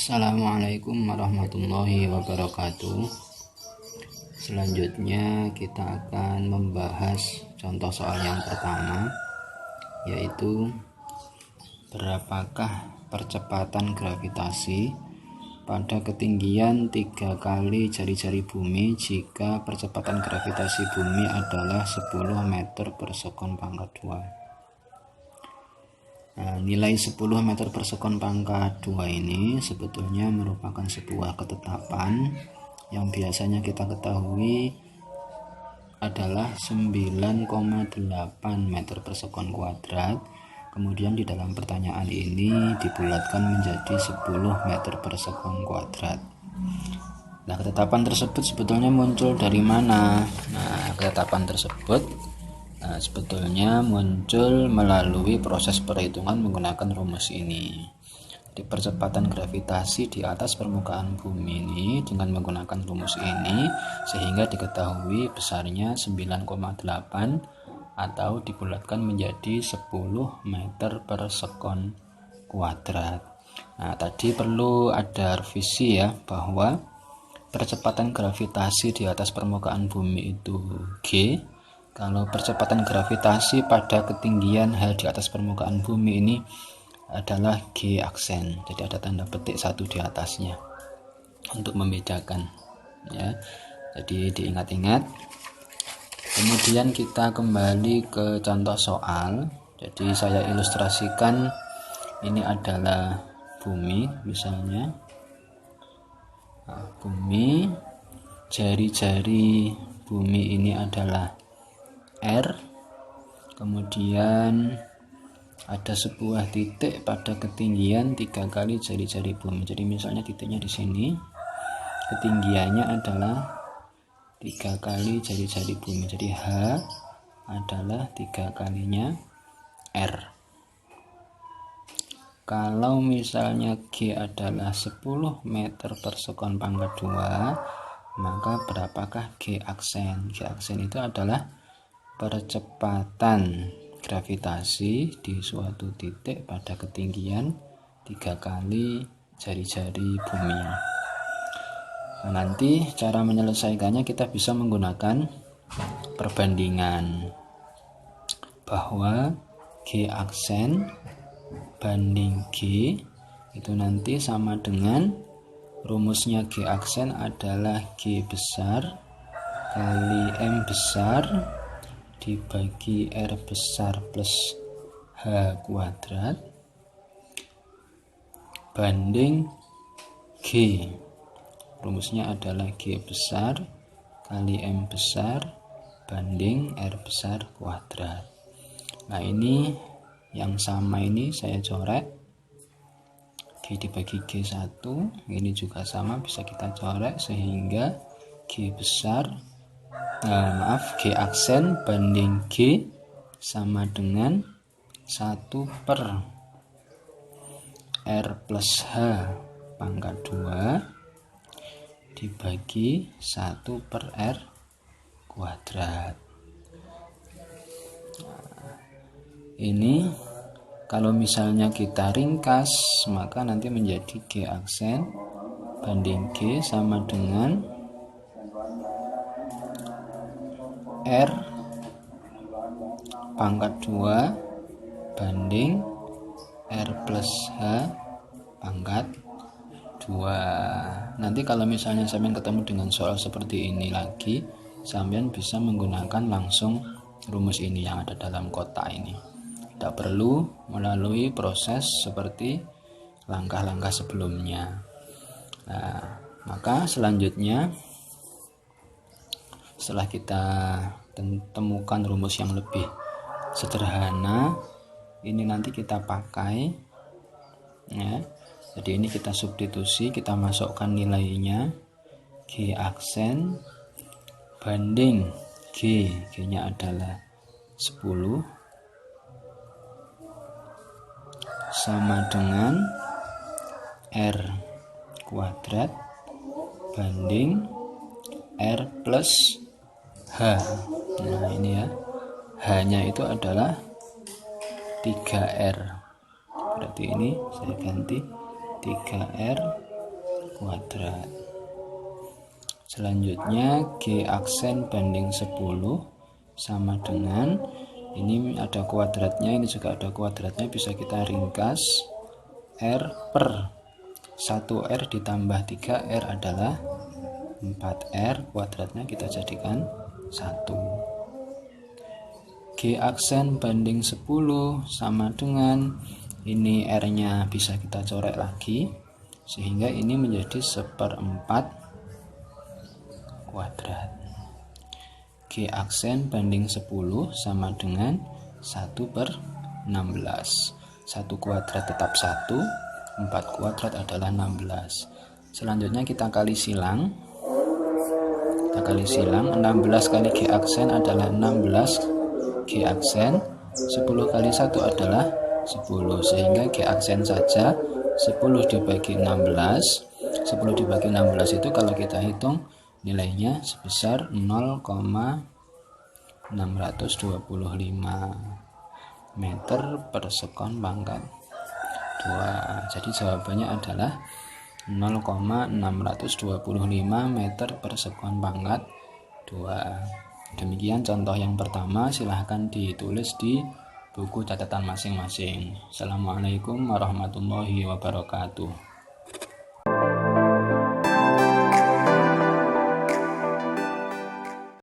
Assalamualaikum warahmatullahi wabarakatuh. Selanjutnya kita akan membahas contoh soal yang pertama, yaitu berapakah percepatan gravitasi pada ketinggian 3 kali jari-jari bumi jika percepatan gravitasi bumi adalah 10 meter per sekon pangkat 2. Nilai 10 meter per sekon pangkat 2 ini sebetulnya merupakan sebuah ketetapan yang biasanya kita ketahui adalah 9,8 meter per sekon kuadrat. Kemudian di dalam pertanyaan ini dibulatkan menjadi 10 meter per sekon kuadrat. Nah, ketetapan tersebut sebetulnya muncul dari mana? Ketetapan tersebut sebetulnya muncul melalui proses perhitungan menggunakan rumus ini. Di percepatan gravitasi di atas permukaan bumi ini dengan menggunakan rumus ini sehingga diketahui besarnya 9,8 atau dibulatkan menjadi 10 meter per sekon kuadrat. Nah, tadi perlu ada revisi ya, bahwa percepatan gravitasi di atas permukaan bumi itu G. Kalau percepatan gravitasi pada ketinggian H di atas permukaan bumi ini adalah G aksen, jadi ada tanda petik 1 di atasnya untuk membedakan ya. Jadi diingat-ingat. Kemudian kita kembali ke contoh soal. Jadi saya ilustrasikan ini adalah bumi misalnya. Bumi, jari-jari bumi ini adalah R, kemudian ada sebuah titik pada ketinggian 3 kali jari-jari bumi. Jadi misalnya titiknya di sini, ketinggiannya adalah 3 kali jari-jari bumi. Jadi H adalah 3 kalinya R. Kalau misalnya G adalah 10 meter per sekon pangkat 2, maka berapakah G aksen? G aksen itu adalah percepatan gravitasi di suatu titik pada ketinggian 3 kali jari-jari bumi. Nah, nanti cara menyelesaikannya kita bisa menggunakan perbandingan, bahwa G aksen banding G itu nanti sama dengan rumusnya G aksen adalah G besar kali M besar dibagi R besar plus H kuadrat banding G. Rumusnya adalah G besar kali M besar banding R besar kuadrat. Nah, ini yang sama ini saya coret, G dibagi G1, ini juga sama bisa kita coret sehingga G besar G aksen banding G sama dengan 1 per R plus H pangkat 2 dibagi 1 per R kuadrat. Ini kalau misalnya kita ringkas, maka nanti menjadi G aksen banding G sama dengan R pangkat 2 banding R plus H pangkat 2. Nanti kalau misalnya sampean ketemu dengan soal seperti ini lagi, sampean bisa menggunakan langsung rumus ini yang ada dalam kotak ini. Tidak perlu melalui proses seperti langkah-langkah sebelumnya. Nah, maka selanjutnya setelah kita temukan rumus yang lebih sederhana, ini nanti kita pakai ya. Jadi ini kita substitusi, kita masukkan nilainya G aksen banding G, G-nya adalah 10 sama dengan R kuadrat banding R plus H. Nah, ini ya, H-nya itu adalah 3R. Berarti ini saya ganti 3R kuadrat. Selanjutnya G aksen banding 10 sama dengan, ini ada kuadratnya, ini juga ada kuadratnya, bisa kita ringkas. R per 1R ditambah 3R adalah 4R, kuadratnya kita jadikan 1. G aksen banding 10 sama dengan, ini R nya bisa kita coret lagi sehingga ini menjadi 1/4 kuadrat. G aksen banding 10 sama dengan 1/16. 1 kuadrat tetap 1, 4 kuadrat adalah 16. Selanjutnya kita kali silang. 16 kali G aksen adalah 16 G aksen, 10 kali 1 adalah 10, sehingga G aksen saja 10 dibagi 16. 10 dibagi 16 itu kalau kita hitung nilainya sebesar 0,625 meter per sekon pangkat 2. Jadi jawabannya adalah 0,625 meter per sekon pangkat 2. Demikian contoh yang pertama, silahkan ditulis di buku catatan masing-masing. Assalamualaikum warahmatullahi wabarakatuh.